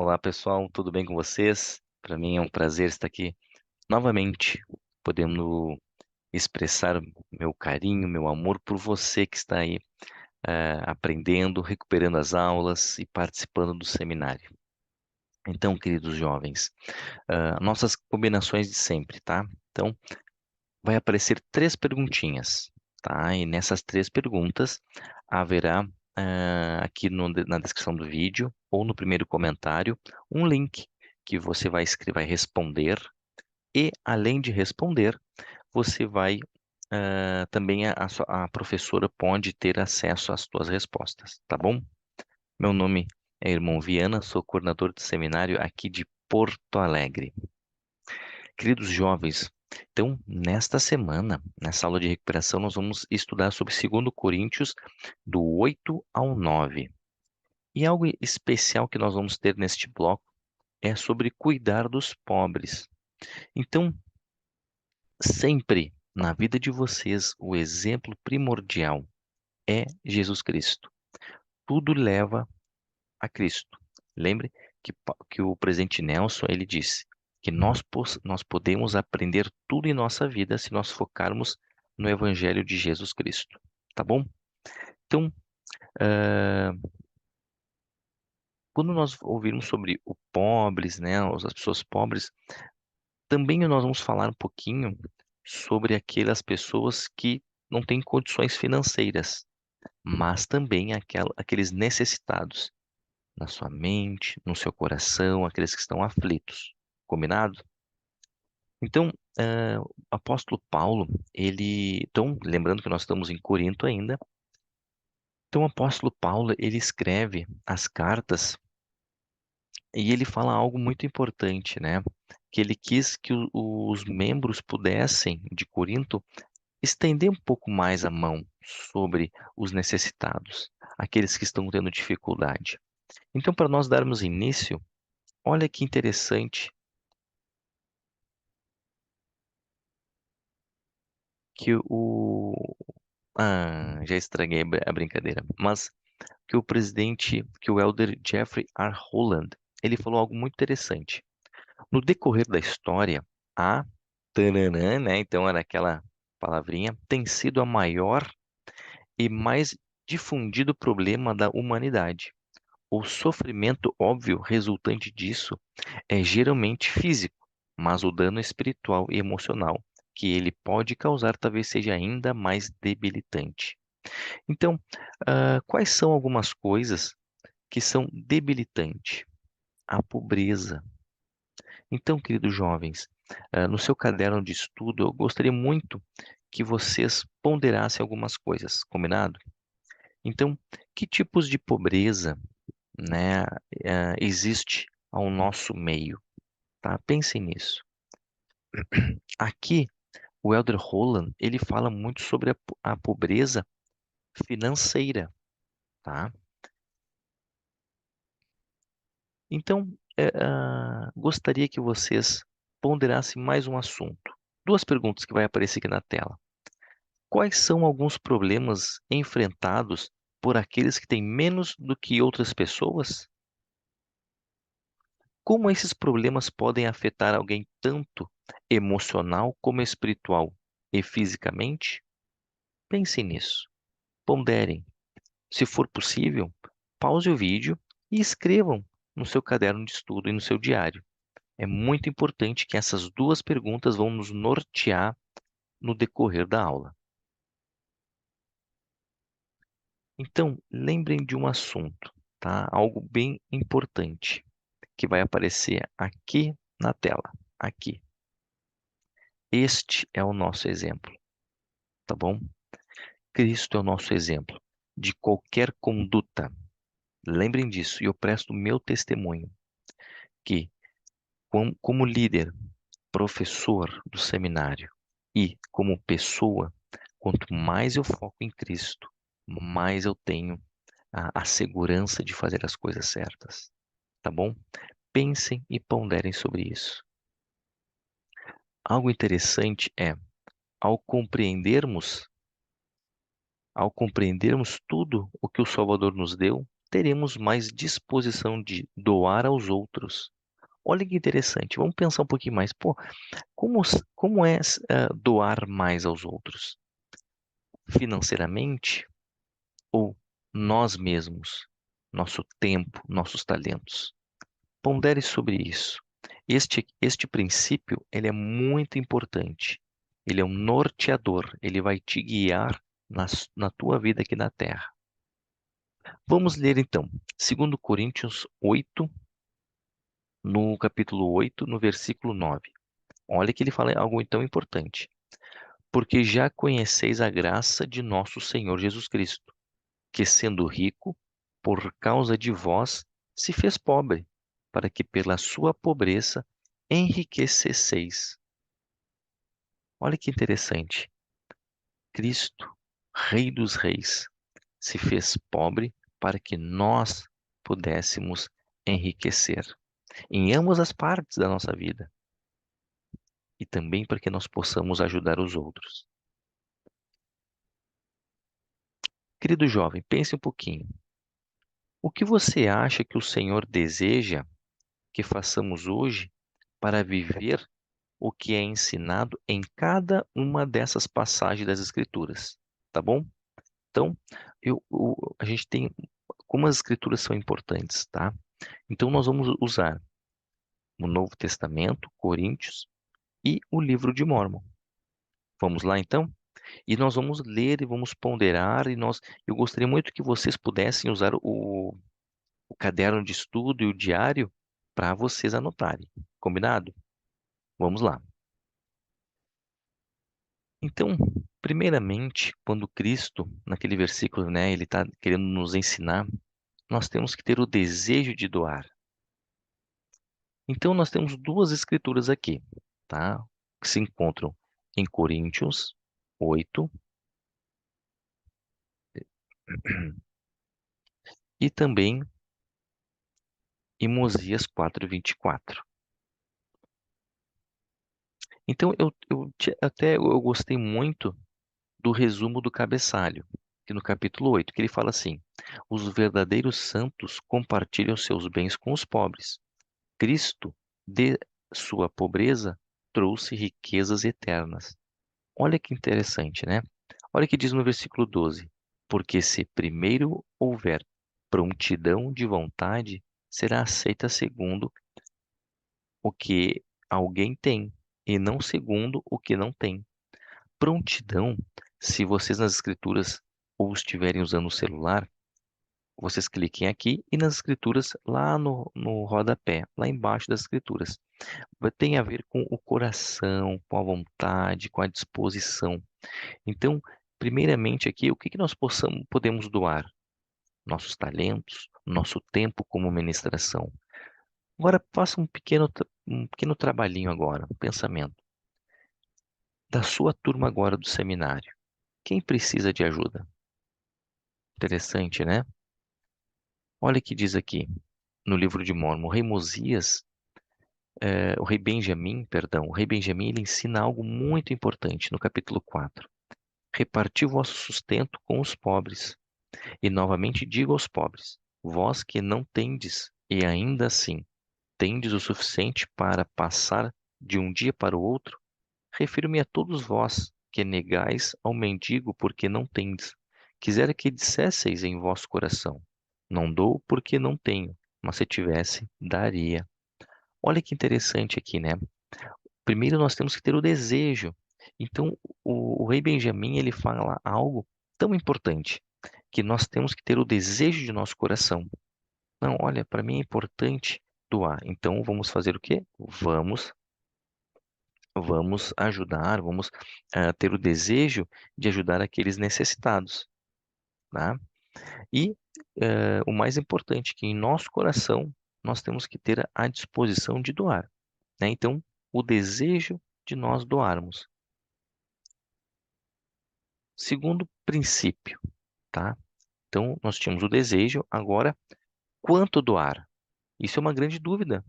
Olá, pessoal, tudo bem com vocês? Para mim é um prazer estar aqui novamente, podendo expressar meu carinho, meu amor por você que está aí aprendendo, recuperando as aulas e participando do seminário. Então, queridos jovens, nossas combinações de sempre, tá? Então, vai aparecer três perguntinhas, tá? E nessas três perguntas haverá aqui na descrição do vídeo ou no primeiro comentário um link que você vai responder e, além de responder, você vai também a professora pode ter acesso às suas respostas, tá bom? Meu nome é Irmão Viana, sou coordenador de seminário aqui de Porto Alegre. Queridos jovens, então, nesta semana, nessa aula de recuperação, nós vamos estudar sobre 2 Coríntios, do 8 ao 9. E algo especial que nós vamos ter neste bloco é sobre cuidar dos pobres. Então, sempre na vida de vocês, o exemplo primordial é Jesus Cristo. Tudo leva a Cristo. Lembre que o presidente Nelson ele disse que nós podemos aprender tudo em nossa vida se nós focarmos no Evangelho de Jesus Cristo. Tá bom? Então, ah, quando nós ouvirmos sobre o pobres, né, as pessoas pobres, também nós vamos falar um pouquinho sobre aquelas pessoas que não têm condições financeiras, mas também aqueles necessitados na sua mente, no seu coração, aqueles que estão aflitos. Combinado? Então, o apóstolo Paulo, então, lembrando que nós estamos em Corinto ainda, então o apóstolo Paulo, ele escreve as cartas e ele fala algo muito importante, né? Que ele quis que os membros pudessem, de Corinto, estender um pouco mais a mão sobre os necessitados, aqueles que estão tendo dificuldade. Então, para nós darmos início, olha que interessante que já estraguei a brincadeira, mas que o elder Jeffrey R. Holland, ele falou algo muito interessante. No decorrer da história, a tananã, né? Então era aquela palavrinha, tem sido a maior e mais difundido problema da humanidade. O sofrimento óbvio resultante disso é geralmente físico, mas o dano espiritual e emocional que ele pode causar talvez seja ainda mais debilitante. Então, quais são algumas coisas que são debilitantes? A pobreza. Então, queridos jovens, no seu caderno de estudo, eu gostaria muito que vocês ponderassem algumas coisas, combinado? Então, que tipos de pobreza, né, existe ao nosso meio, tá? Pensem nisso. Aqui, o Elder Holland, ele fala muito sobre a pobreza financeira, tá? Então, gostaria que vocês ponderassem mais um assunto. Duas perguntas que vai aparecer aqui na tela. Quais são alguns problemas enfrentados por aqueles que têm menos do que outras pessoas? Como esses problemas podem afetar alguém tanto emocional como espiritual e fisicamente? Pensem nisso. Ponderem. Se for possível, pause o vídeo e escrevam no seu caderno de estudo e no seu diário. É muito importante que essas duas perguntas vão nos nortear no decorrer da aula. Então, lembrem de um assunto, tá? Algo bem importante que vai aparecer aqui na tela, aqui. Este é o nosso exemplo, tá bom? Cristo é o nosso exemplo de qualquer conduta. Lembrem disso e eu presto meu testemunho que, como líder, professor do seminário e como pessoa, quanto mais eu foco em Cristo, mais eu tenho a segurança de fazer as coisas certas, tá bom? Pensem e ponderem sobre isso. Algo interessante é, ao compreendermos, ao compreendermos tudo o que o Salvador nos deu, teremos mais disposição de doar aos outros. Olha que interessante, vamos pensar um pouquinho mais. Pô, como é doar mais aos outros? Financeiramente ou nós mesmos? Nosso tempo, nossos talentos? Pondere sobre isso. Este princípio, ele é muito importante. Ele é um norteador, ele vai te guiar na tua vida aqui na Terra. Vamos ler então, 2 Coríntios 8, no capítulo 8, no versículo 9. Olha que ele fala algo tão importante. Porque já conheceis a graça de nosso Senhor Jesus Cristo, que sendo rico, por causa de vós, se fez pobre, para que pela sua pobreza enriquecesseis. Olha que interessante. Cristo, Rei dos Reis, se fez pobre para que nós pudéssemos enriquecer em ambas as partes da nossa vida e também para que nós possamos ajudar os outros. Querido jovem, pense um pouquinho. O que você acha que o Senhor deseja que façamos hoje para viver o que é ensinado em cada uma dessas passagens das Escrituras? Tá bom? Então, a gente tem como as Escrituras são importantes, tá? Então, nós vamos usar o Novo Testamento, Coríntios e o livro de Mórmon. Vamos lá, então? E nós vamos ler e vamos ponderar eu gostaria muito que vocês pudessem usar o caderno de estudo e o diário para vocês anotarem. Combinado? Vamos lá. Então, primeiramente, quando Cristo, naquele versículo, né, ele está querendo nos ensinar, nós temos que ter o desejo de doar. Então, nós temos duas escrituras aqui, tá? Que se encontram em Coríntios 8 e também em Mosias 4:24. Então, eu gostei muito do resumo do cabeçalho, que no capítulo 8, que ele fala assim: os verdadeiros santos compartilham seus bens com os pobres. Cristo, de sua pobreza, trouxe riquezas eternas. Olha que interessante, né? Olha o que diz no versículo 12: porque se primeiro houver prontidão de vontade, será aceita segundo o que alguém tem, e não segundo o que não tem. Prontidão, se vocês nas escrituras ou estiverem usando o celular, vocês cliquem aqui e nas escrituras lá no rodapé, lá embaixo das escrituras. Tem a ver com o coração, com a vontade, com a disposição. Então, primeiramente aqui, o que que nós podemos doar? Nossos talentos, nosso tempo como ministração. Agora, faça um pequeno trabalhinho agora, um pensamento. Da sua turma agora do seminário, quem precisa de ajuda? Interessante, né? Olha o que diz aqui no livro de Mórmon. O rei Mosias, o rei Benjamim, perdão, o rei Benjamim, ele ensina algo muito importante no capítulo 4. Reparti o vosso sustento com os pobres. E novamente digo aos pobres, vós que não tendes, e ainda assim tendes o suficiente para passar de um dia para o outro, refiro-me a todos vós que negais ao mendigo porque não tendes. Quisera que dissesseis em vosso coração, não dou porque não tenho, mas se tivesse, daria. Olha que interessante aqui, né? Primeiro nós temos que ter o desejo. Então, o rei Benjamim, ele fala algo tão importante, que nós temos que ter o desejo de nosso coração. Não, olha, para mim é importante doar. Então, vamos fazer o quê? Vamos ajudar, vamos ter o desejo de ajudar aqueles necessitados, tá? E o mais importante, que em nosso coração nós temos que ter a disposição de doar, né? Então, o desejo de nós doarmos. Segundo princípio, tá? Então, nós tínhamos o desejo, agora, quanto doar? Isso é uma grande dúvida,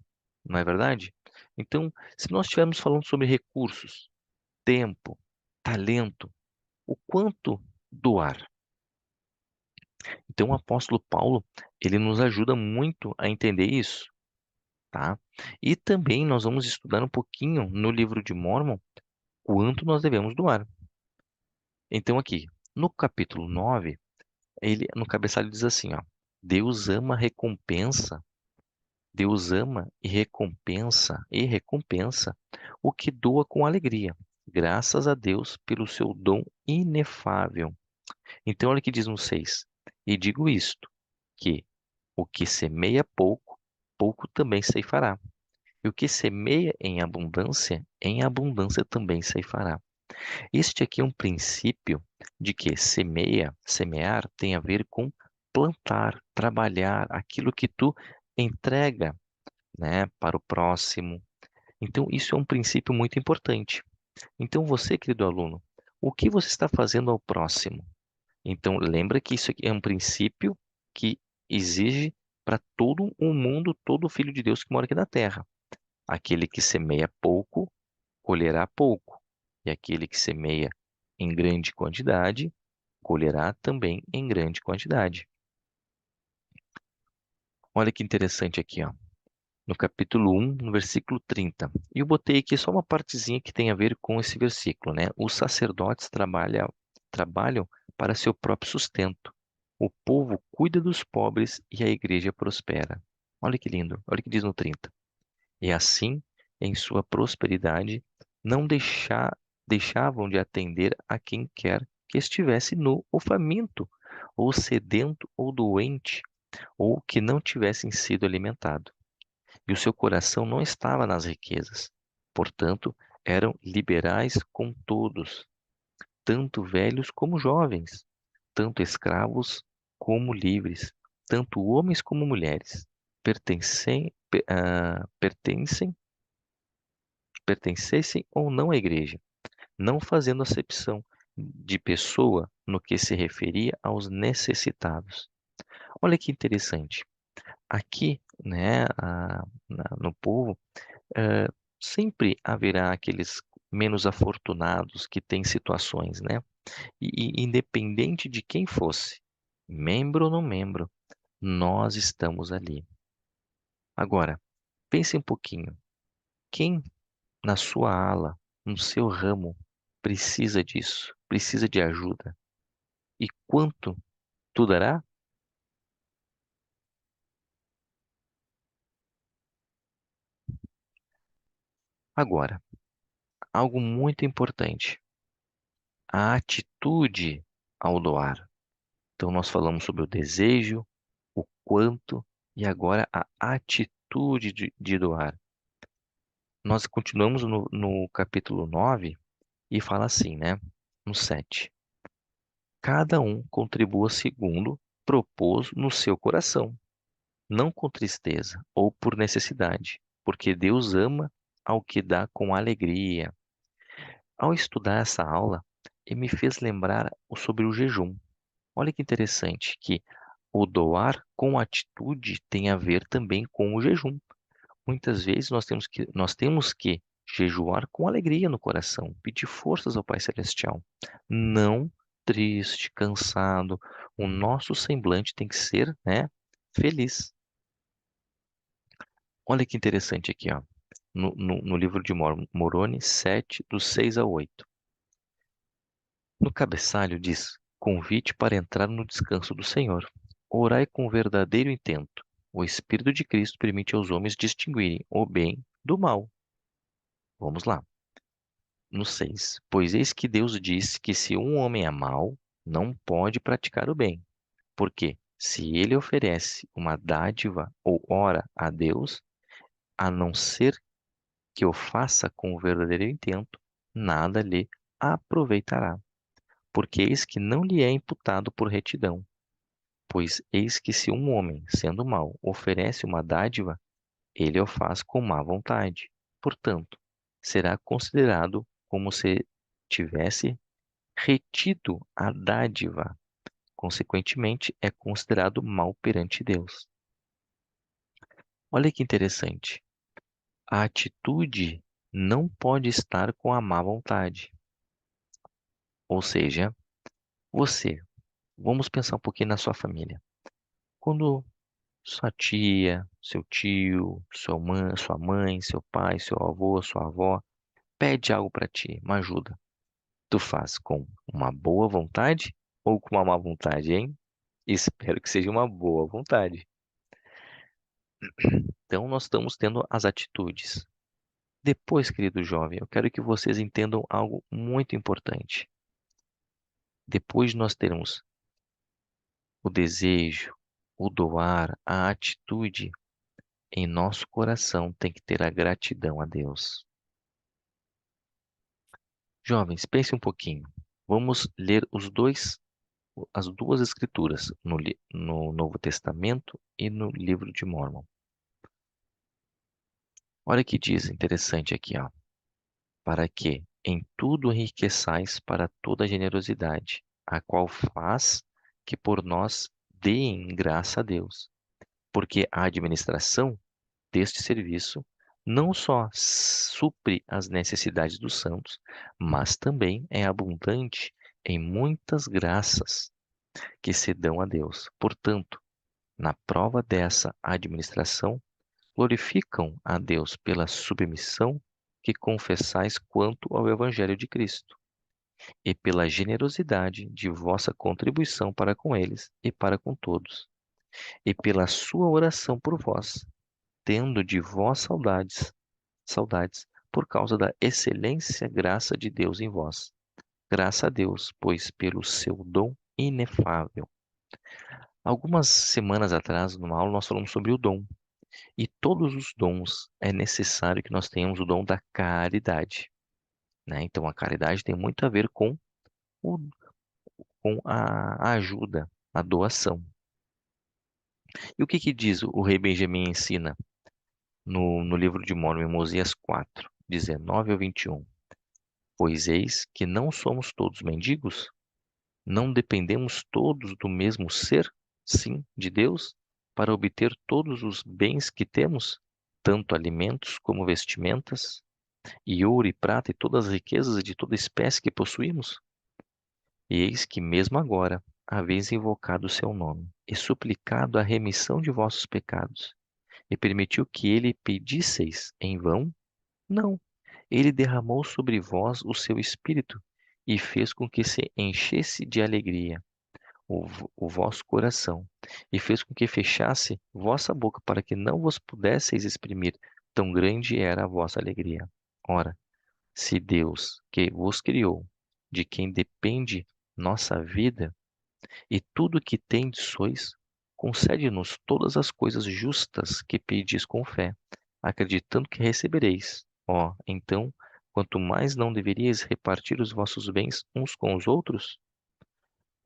não é verdade? Então, se nós estivermos falando sobre recursos, tempo, talento, o quanto doar? Então, o apóstolo Paulo, ele nos ajuda muito a entender isso, tá? E também nós vamos estudar um pouquinho no livro de Mórmon quanto nós devemos doar. Então, aqui, no capítulo 9, ele, no cabeçalho diz assim, ó, Deus ama recompensa, Deus ama e recompensa o que doa com alegria, graças a Deus pelo seu dom inefável. Então, olha o que diz no 6. E digo isto, que o que semeia pouco, pouco também ceifará. E o que semeia em abundância também ceifará. Este aqui é um princípio de que semear tem a ver com plantar, trabalhar, aquilo que tu entrega, né, para o próximo. Então, isso é um princípio muito importante. Então, você, querido aluno, o que você está fazendo ao próximo? Então, lembra que isso aqui é um princípio que exige para todo o mundo, todo filho de Deus que mora aqui na Terra. Aquele que semeia pouco, colherá pouco. E aquele que semeia em grande quantidade, colherá também em grande quantidade. Olha que interessante aqui, ó. No capítulo 1, no versículo 30. E eu botei aqui só uma partezinha que tem a ver com esse versículo, né? Os sacerdotes trabalham para seu próprio sustento. O povo cuida dos pobres e a igreja prospera. Olha que lindo. Olha o que diz no 30. E assim, em sua prosperidade, não deixavam de atender a quem quer que estivesse nu ou faminto, ou sedento ou doente, ou que não tivessem sido alimentado. E o seu coração não estava nas riquezas. Portanto, eram liberais com todos, tanto velhos como jovens, tanto escravos como livres, tanto homens como mulheres. Pertencem, pertencessem ou não à igreja, não fazendo acepção de pessoa no que se referia aos necessitados. Olha que interessante. Aqui, né, no povo, eh, sempre haverá aqueles menos afortunados que têm situações, né? E independente de quem fosse, membro ou não membro, nós estamos ali. Agora, pense um pouquinho. Quem na sua ala, no seu ramo, precisa disso, precisa de ajuda? E quanto tu dará? Agora, algo muito importante, a atitude ao doar. Então, nós falamos sobre o desejo, o quanto e agora a atitude de doar. Nós continuamos no capítulo 9 e fala assim, né? No 7. Cada um contribua segundo propôs no seu coração, não com tristeza ou por necessidade, porque Deus ama ao que dá com alegria. Ao estudar essa aula, ele me fez lembrar sobre o jejum. Olha que interessante que o doar com atitude tem a ver também com o jejum. Muitas vezes nós temos que jejuar com alegria no coração, pedir forças ao Pai Celestial. Não triste, cansado. O nosso semblante tem que ser, né, feliz. Olha que interessante aqui, ó. No livro de Moroni 7, do 6 ao 8. No cabeçalho diz: Convite para entrar no descanso do Senhor. Orai com verdadeiro intento. O Espírito de Cristo permite aos homens distinguirem o bem do mal. Vamos lá. No 6. Pois eis que Deus disse que se um homem é mau, não pode praticar o bem. Porque se ele oferece uma dádiva ou ora a Deus, a não ser que o faça com o verdadeiro intento, nada lhe aproveitará. Porque eis que não lhe é imputado por retidão. Pois eis que se um homem, sendo mau, oferece uma dádiva, ele o faz com má vontade. Portanto, será considerado como se tivesse retido a dádiva. Consequentemente, é considerado mal perante Deus. Olha que interessante. A atitude não pode estar com a má vontade. Ou seja, você. Vamos pensar um pouquinho na sua família. Quando sua tia, seu tio, sua mãe, seu pai, seu avô, sua avó pede algo para ti, uma ajuda. Tu faz com uma boa vontade ou com uma má vontade, hein? Espero que seja uma boa vontade. Então, nós estamos tendo as atitudes. Depois, querido jovem, eu quero que vocês entendam algo muito importante. Depois de nós termos o desejo, o doar, a atitude, em nosso coração tem que ter a gratidão a Deus. Jovens, pense um pouquinho. Vamos ler as duas escrituras, no Novo Testamento e no livro de Mórmon. Olha o que diz interessante aqui, ó. Para que em tudo enriqueçais para toda generosidade, a qual faz que por nós deem graça a Deus. Porque a administração deste serviço não só supre as necessidades dos santos, mas também é abundante em muitas graças que se dão a Deus. Portanto, na prova dessa administração, glorificam a Deus pela submissão que confessais quanto ao Evangelho de Cristo, e pela generosidade de vossa contribuição para com eles e para com todos, e pela sua oração por vós, tendo de vós saudades por causa da excelência graça de Deus em vós. Graça a Deus, pois pelo seu dom inefável. Algumas semanas atrás, numa aula, nós falamos sobre o dom. E todos os dons é necessário que nós tenhamos o dom da caridade, né? Então, a caridade tem muito a ver o, com a ajuda, a doação. E o que que diz o rei Benjamim ensina no livro de Mórmon, em Mosias 4, 19 ao 21? Pois eis que não somos todos mendigos? Não dependemos todos do mesmo ser, sim, de Deus, para obter todos os bens que temos, tanto alimentos como vestimentas, e ouro e prata e todas as riquezas de toda espécie que possuímos? E eis que mesmo agora haveis invocado o seu nome, e suplicado a remissão de vossos pecados, e permitiu que ele pedisseis em vão? Não, ele derramou sobre vós o seu espírito, e fez com que se enchesse de alegria o vosso coração, e fez com que fechasse vossa boca, para que não vos pudesseis exprimir, tão grande era a vossa alegria. Ora, se Deus, que vos criou, de quem depende nossa vida, e tudo que tendes sois, concede-nos todas as coisas justas que pedis com fé, acreditando que recebereis. Ó, então, quanto mais não deveríeis repartir os vossos bens uns com os outros?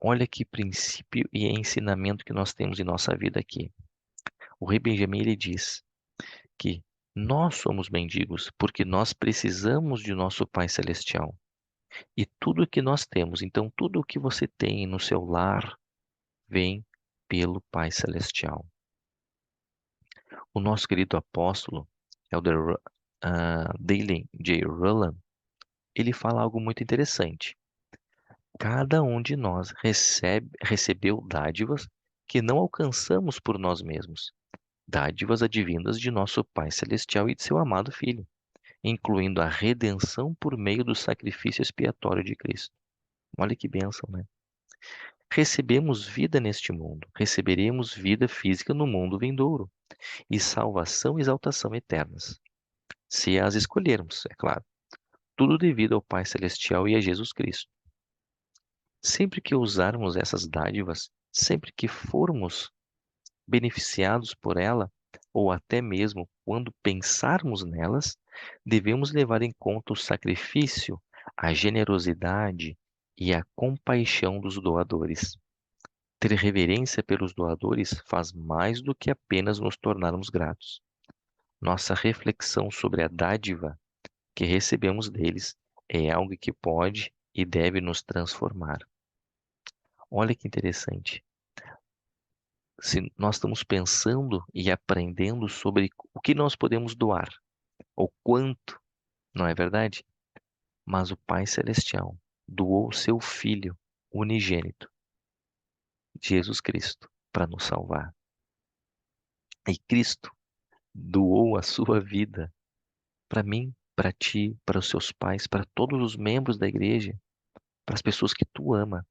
Olha que princípio e ensinamento que nós temos em nossa vida aqui. O rei Benjamim ele diz que nós somos mendigos porque nós precisamos de nosso Pai Celestial. E tudo o que nós temos, então tudo o que você tem no seu lar, vem pelo Pai Celestial. O nosso querido apóstolo, Elder Dale J. Rowland, ele fala algo muito interessante. Cada um de nós recebeu dádivas que não alcançamos por nós mesmos, dádivas advindas de nosso Pai Celestial e de seu amado Filho, incluindo a redenção por meio do sacrifício expiatório de Cristo. Olha que bênção, né? Recebemos vida neste mundo, receberemos vida física no mundo vindouro, e salvação e exaltação eternas, se as escolhermos, é claro. Tudo devido ao Pai Celestial e a Jesus Cristo. Sempre que usarmos essas dádivas, sempre que formos beneficiados por ela, ou até mesmo quando pensarmos nelas, devemos levar em conta o sacrifício, a generosidade e a compaixão dos doadores. Ter reverência pelos doadores faz mais do que apenas nos tornarmos gratos. Nossa reflexão sobre a dádiva que recebemos deles é algo que pode e deve nos transformar. Olha que interessante. Se nós estamos pensando e aprendendo sobre o que nós podemos doar, ou quanto, não é verdade? Mas o Pai Celestial doou o seu Filho unigênito Jesus Cristo para nos salvar. E Cristo doou a sua vida para mim, para ti, para os seus pais, para todos os membros da igreja, para as pessoas que tu ama.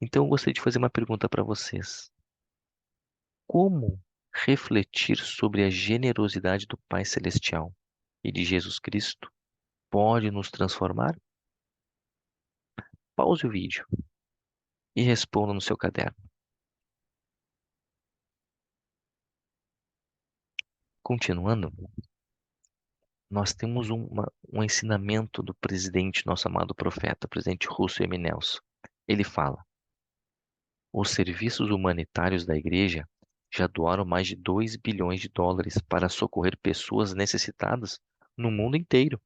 Então eu gostaria de fazer uma pergunta para vocês. Como refletir sobre a generosidade do Pai Celestial e de Jesus Cristo pode nos transformar? Pause o vídeo e responda no seu caderno. Continuando, nós temos um ensinamento do presidente, nosso amado profeta, o presidente Russell M. Nelson. Ele fala: os serviços humanitários da igreja já doaram mais de 2 bilhões de dólares para socorrer pessoas necessitadas no mundo inteiro.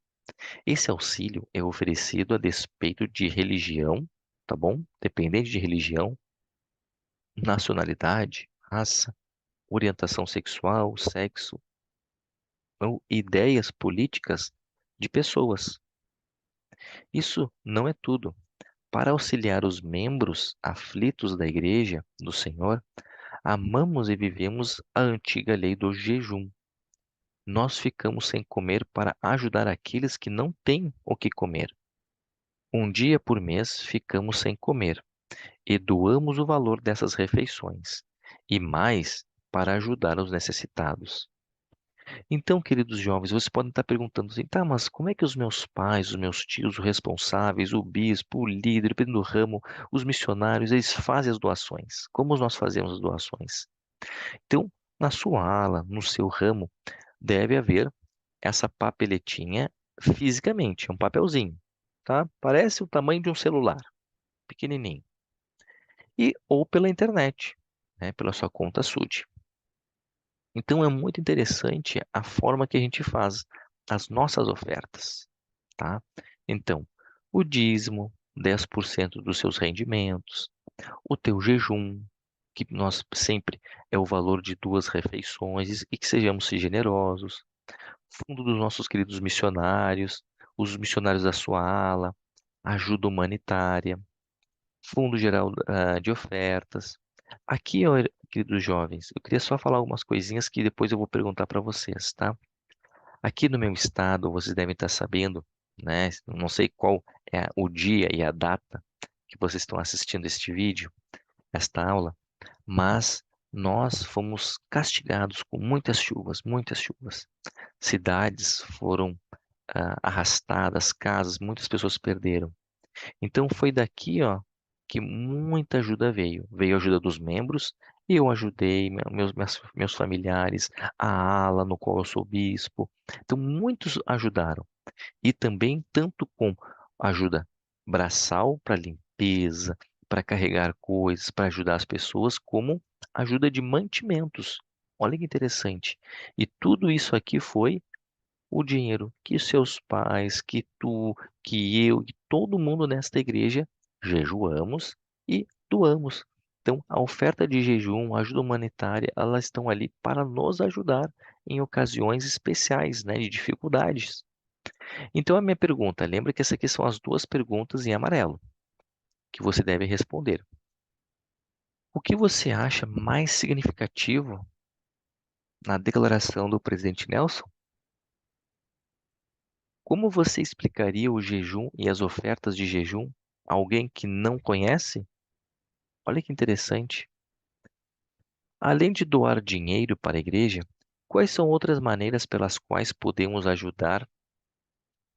Esse auxílio é oferecido a despeito de religião, tá bom? Dependente de religião, nacionalidade, raça, orientação sexual, sexo ou ideias políticas de pessoas. Isso não é tudo. Para auxiliar os membros aflitos da Igreja do Senhor, amamos e vivemos a antiga lei do jejum. Nós ficamos sem comer para ajudar aqueles que não têm o que comer. Um dia por mês ficamos sem comer e doamos o valor dessas refeições, e mais para ajudar os necessitados. Então, queridos jovens, vocês podem estar perguntando assim, tá, mas como é que os meus pais, os meus tios, os responsáveis, o bispo, o líder, dependendo do ramo, os missionários, eles fazem as doações? Como nós fazemos as doações? Então, na sua ala, no seu ramo, deve haver essa papeletinha fisicamente, é um papelzinho, tá? Parece o tamanho de um celular, pequenininho. E ou pela internet, né, pela sua conta SUD. Então é muito interessante a forma que a gente faz as nossas ofertas, tá? Então, o dízimo, 10% dos seus rendimentos, o teu jejum, que nós sempre é o valor de 2 refeições e que sejamos generosos, fundo dos nossos queridos missionários, os missionários da sua ala, ajuda humanitária, fundo geral de ofertas. Aqui, ó, queridos jovens, eu queria só falar algumas coisinhas que depois eu vou perguntar para vocês, tá? Aqui no meu estado, vocês devem estar sabendo, né? Não sei qual é o dia e a data que vocês estão assistindo este vídeo, esta aula, mas nós fomos castigados com muitas chuvas, muitas chuvas. Cidades foram arrastadas, casas, muitas pessoas perderam. Então foi daqui, ó, que muita ajuda veio. Veio a ajuda dos membros, e eu ajudei meus familiares, a ala no qual eu sou bispo. Então muitos ajudaram. E também tanto com ajuda braçal para limpeza, para carregar coisas, para ajudar as pessoas, como ajuda de mantimentos. Olha que interessante. E tudo isso aqui foi o dinheiro que seus pais, que tu, que eu, que todo mundo nesta igreja jejuamos e doamos. Então, a oferta de jejum, a ajuda humanitária, elas estão ali para nos ajudar em ocasiões especiais, né, de dificuldades. Então, a minha pergunta, lembra que essas aqui são as 2 perguntas em amarelo que você deve responder. O que você acha mais significativo na declaração do presidente Nelson? Como você explicaria o jejum e as ofertas de jejum a alguém que não conhece? Olha que interessante. Além de doar dinheiro para a igreja, quais são outras maneiras pelas quais podemos ajudar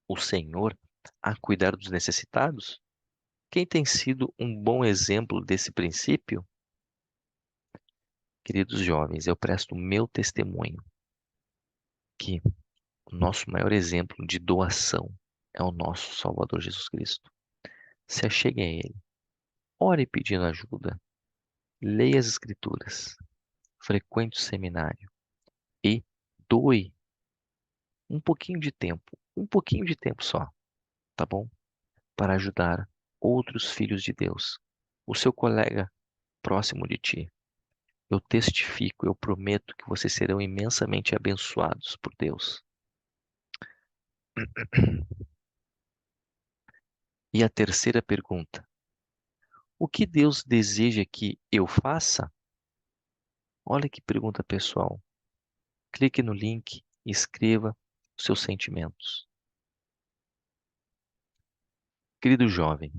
o Senhor a cuidar dos necessitados? Quem tem sido um bom exemplo desse princípio? Queridos jovens, eu presto o meu testemunho que o nosso maior exemplo de doação é o nosso Salvador Jesus Cristo. Se achegue a Ele, ore pedindo ajuda, leia as Escrituras, frequente o seminário e doe um pouquinho de tempo só, tá bom? Para ajudar outros filhos de Deus, o seu colega próximo de ti. Eu testifico, eu prometo que vocês serão imensamente abençoados por Deus. E a terceira pergunta: O que Deus deseja que eu faça? Olha que pergunta pessoal. Clique no link e escreva os seus sentimentos. Querido jovem,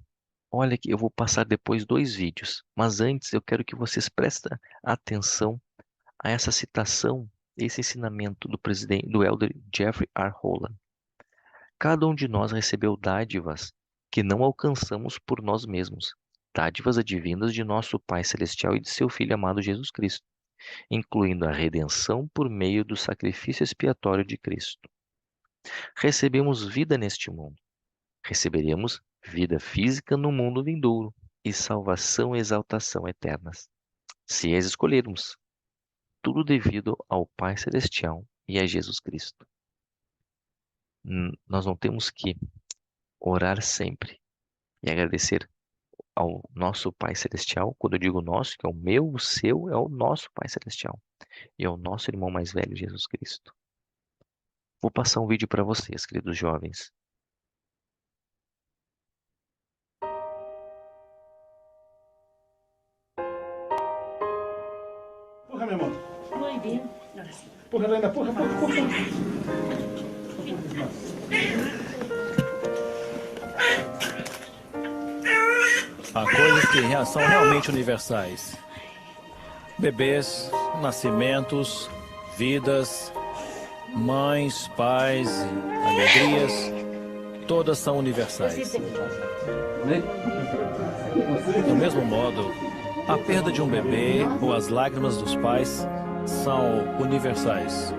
olha que eu vou passar depois 2 vídeos, mas antes eu quero que vocês prestem atenção a essa citação, esse ensinamento do presidente, do elder Jeffrey R. Holland. Cada um de nós recebeu dádivas que não alcançamos por nós mesmos, dádivas advindas de nosso Pai Celestial e de seu Filho amado Jesus Cristo, incluindo a redenção por meio do sacrifício expiatório de Cristo. Recebemos vida neste mundo. Receberemos vida física no mundo vindouro e salvação e exaltação eternas, se as escolhermos. Tudo devido ao Pai Celestial e a Jesus Cristo. Nós não temos que orar sempre e agradecer ao nosso Pai Celestial. Quando eu digo nosso, que é o meu, o seu, é o nosso Pai Celestial. E é o nosso irmão mais velho, Jesus Cristo. Vou passar um vídeo para vocês, queridos jovens. Porra, meu amor. Muy bien. Porra, Helena, porra. Há coisas que são realmente universais. Bebês, nascimentos, vidas, mães, pais, alegrias, todas são universais. Do mesmo modo, a perda de um bebê ou as lágrimas dos pais são universais.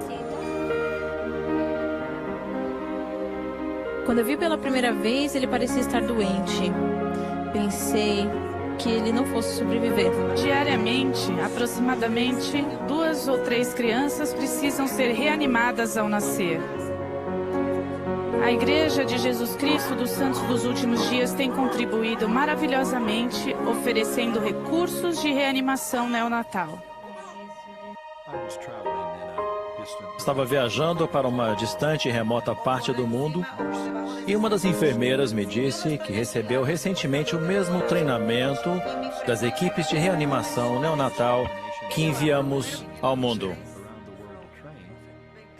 Quando eu vi pela primeira vez, ele parecia estar doente. Pensei que ele não fosse sobreviver. Diariamente, aproximadamente 2 ou 3 crianças precisam ser reanimadas ao nascer. A Igreja de Jesus Cristo dos Santos dos Últimos Dias tem contribuído maravilhosamente, oferecendo recursos de reanimação neonatal. Estava viajando para uma distante e remota parte do mundo e uma das enfermeiras me disse que recebeu recentemente o mesmo treinamento das equipes de reanimação neonatal que enviamos ao mundo.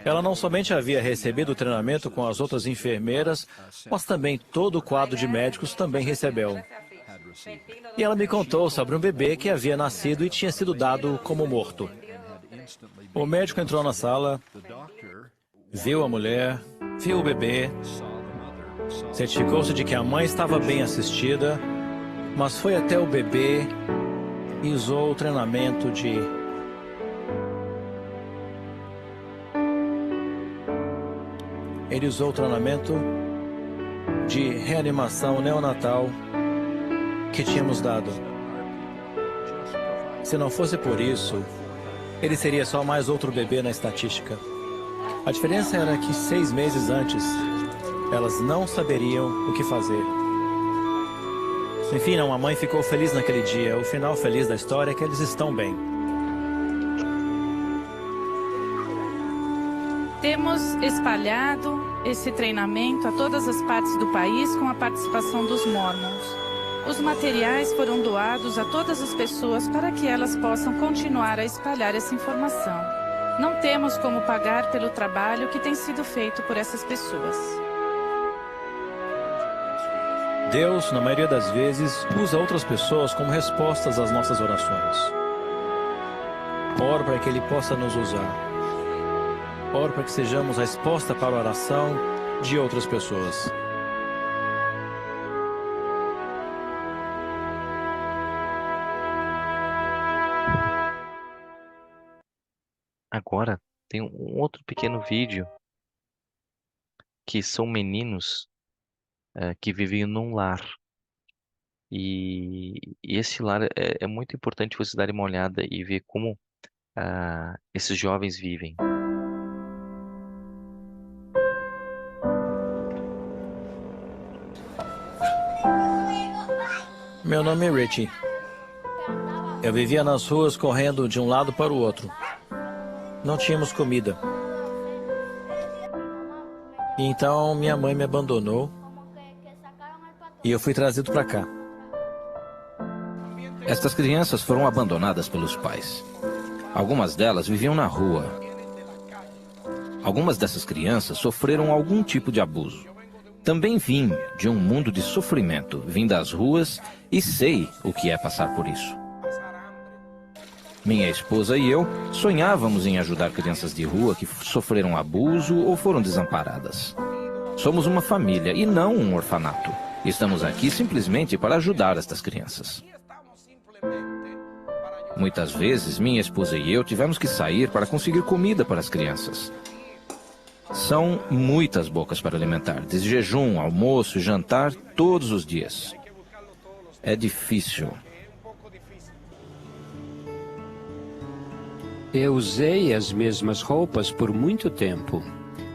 Ela não somente havia recebido o treinamento com as outras enfermeiras, mas também todo o quadro de médicos também recebeu. E ela me contou sobre um bebê que havia nascido e tinha sido dado como morto. O médico entrou na sala, viu a mulher, viu o bebê, certificou-se de que a mãe estava bem assistida, mas foi até o bebê e usou o treinamento de... Ele usou o treinamento de reanimação neonatal que tínhamos dado. Se não fosse por isso, ele seria só mais outro bebê na estatística. A diferença era que 6 meses antes, elas não saberiam o que fazer. Enfim, a mãe ficou feliz naquele dia. O final feliz da história é que eles estão bem. Temos espalhado esse treinamento a todas as partes do país com a participação dos Mormons. Os materiais foram doados a todas as pessoas para que elas possam continuar a espalhar essa informação. Não temos como pagar pelo trabalho que tem sido feito por essas pessoas. Deus, na maioria das vezes, usa outras pessoas como respostas às nossas orações. Oro para que Ele possa nos usar. Oro para que sejamos a resposta para a oração de outras pessoas. Agora tem um outro pequeno vídeo que são meninos que vivem num lar. E esse lar é muito importante vocês darem uma olhada e ver como esses jovens vivem. Meu nome é Richie. Eu vivia nas ruas correndo de um lado para o outro. Não tínhamos comida. E então minha mãe me abandonou e eu fui trazido para cá. Estas crianças foram abandonadas pelos pais. Algumas delas viviam na rua. Algumas dessas crianças sofreram algum tipo de abuso. Também vim de um mundo de sofrimento, vim das ruas e sei o que é passar por isso. Minha esposa e eu sonhávamos em ajudar crianças de rua que sofreram abuso ou foram desamparadas. Somos uma família e não um orfanato. Estamos aqui simplesmente para ajudar estas crianças. Muitas vezes, minha esposa e eu tivemos que sair para conseguir comida para as crianças. São muitas bocas para alimentar, de jejum, almoço e jantar todos os dias. É difícil. Eu usei as mesmas roupas por muito tempo.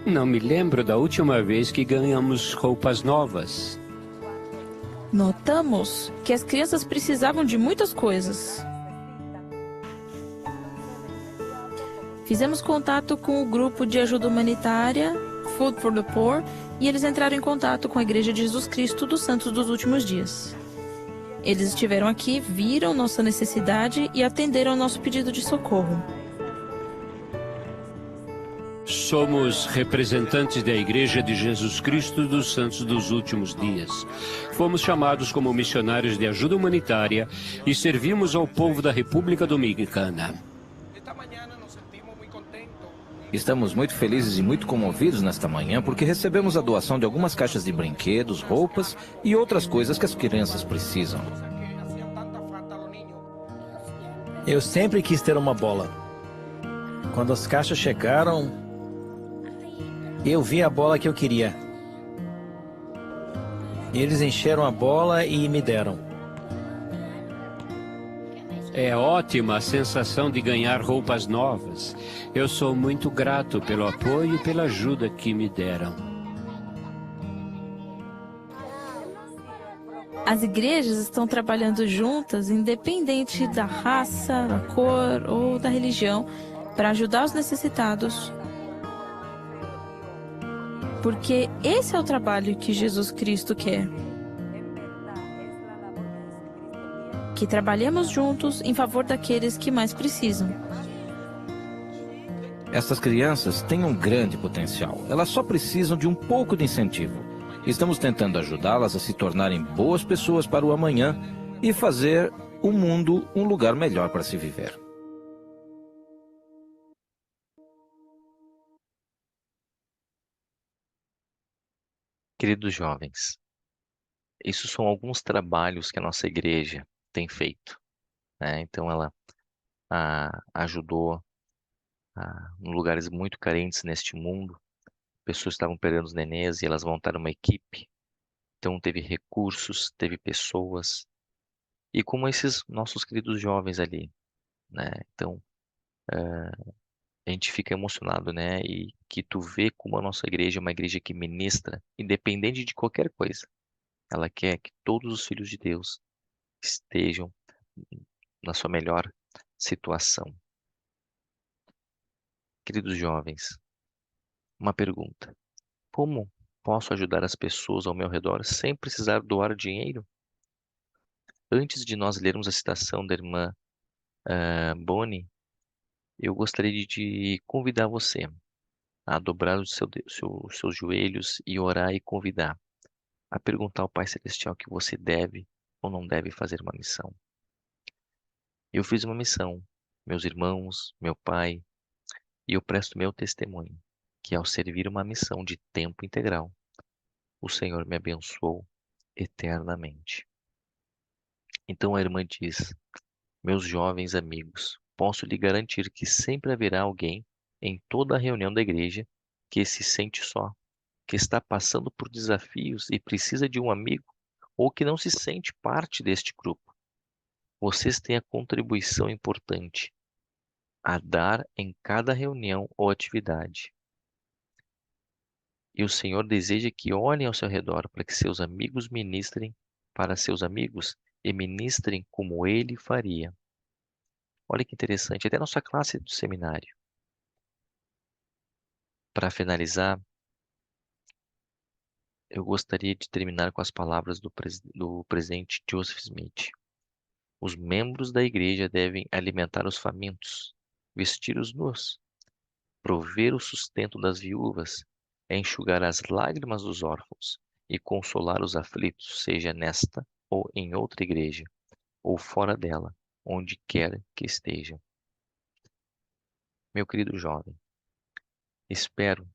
Não me lembro da última vez que ganhamos roupas novas. Notamos que as crianças precisavam de muitas coisas. Fizemos contato com o grupo de ajuda humanitária, Food for the Poor, e eles entraram em contato com a Igreja de Jesus Cristo dos Santos dos Últimos Dias. Eles estiveram aqui, viram nossa necessidade e atenderam ao nosso pedido de socorro. Somos representantes da Igreja de Jesus Cristo dos Santos dos Últimos Dias. Fomos chamados como missionários de ajuda humanitária e servimos ao povo da República Dominicana. Estamos muito felizes e muito comovidos nesta manhã porque recebemos a doação de algumas caixas de brinquedos, roupas e outras coisas que as crianças precisam. Eu sempre quis ter uma bola. Quando as caixas chegaram, eu vi a bola que eu queria. Eles encheram a bola e me deram. É ótima a sensação de ganhar roupas novas. Eu sou muito grato pelo apoio e pela ajuda que me deram. As igrejas estão trabalhando juntas, independente da raça, da cor ou da religião, para ajudar os necessitados. Porque esse é o trabalho que Jesus Cristo quer. Que trabalhemos juntos em favor daqueles que mais precisam. Essas crianças têm um grande potencial. Elas só precisam de um pouco de incentivo. Estamos tentando ajudá-las a se tornarem boas pessoas para o amanhã e fazer o mundo um lugar melhor para se viver. Queridos jovens, isso são alguns trabalhos que a nossa igreja tem feito, né? Então ela ajudou em lugares muito carentes neste mundo. Pessoas estavam perdendo os nenês e elas montaram uma equipe. Então teve recursos, teve pessoas. E como esses nossos queridos jovens ali, né? Então a gente fica emocionado, né? E que tu vê como a nossa igreja é uma igreja que ministra, independente de qualquer coisa. Ela quer que todos os filhos de Deus estejam na sua melhor situação. Queridos jovens, uma pergunta. Como posso ajudar as pessoas ao meu redor sem precisar doar dinheiro? Antes de nós lermos a citação da irmã Bonnie, eu gostaria de convidar você a dobrar os seus joelhos e orar e convidar, a perguntar ao Pai Celestial que você deve ou não deve fazer uma missão. Eu fiz uma missão, meus irmãos, meu pai, e eu presto meu testemunho, que ao servir uma missão de tempo integral, o Senhor me abençoou eternamente. Então a irmã diz: meus jovens amigos, posso lhe garantir que sempre haverá alguém em toda a reunião da igreja que se sente só, que está passando por desafios e precisa de um amigo, ou que não se sente parte deste grupo. Vocês têm a contribuição importante a dar em cada reunião ou atividade. E o Senhor deseja que olhem ao seu redor para que seus amigos ministrem para seus amigos e ministrem como ele faria. Olha que interessante, até a nossa classe do seminário. Para finalizar, eu gostaria de terminar com as palavras do presidente Joseph Smith. Os membros da igreja devem alimentar os famintos, vestir os nus, prover o sustento das viúvas, enxugar as lágrimas dos órfãos e consolar os aflitos, seja nesta ou em outra igreja, ou fora dela, onde quer que estejam. Meu querido jovem, espero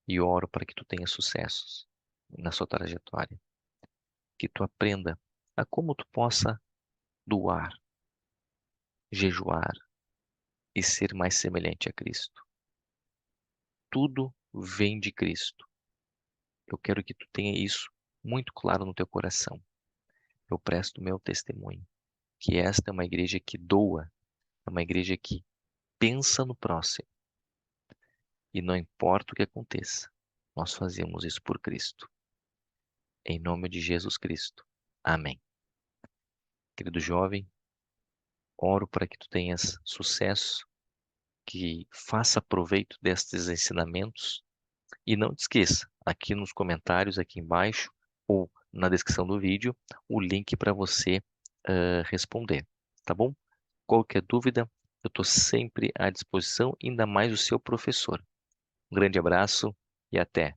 e oro para que tu tenha sucessos na sua trajetória, que tu aprenda a como tu possa doar, jejuar e ser mais semelhante a Cristo. Tudo vem de Cristo. Eu quero que tu tenha isso muito claro no teu coração. Eu presto meu testemunho, que esta é uma igreja que doa, é uma igreja que pensa no próximo. E não importa o que aconteça, nós fazemos isso por Cristo. Em nome de Jesus Cristo. Amém. Querido jovem, oro para que tu tenhas sucesso, que faça proveito destes ensinamentos e não te esqueça, aqui nos comentários, aqui embaixo ou na descrição do vídeo, o link para você responder, tá bom? Qualquer dúvida, eu estou sempre à disposição, ainda mais o seu professor. Um grande abraço e até!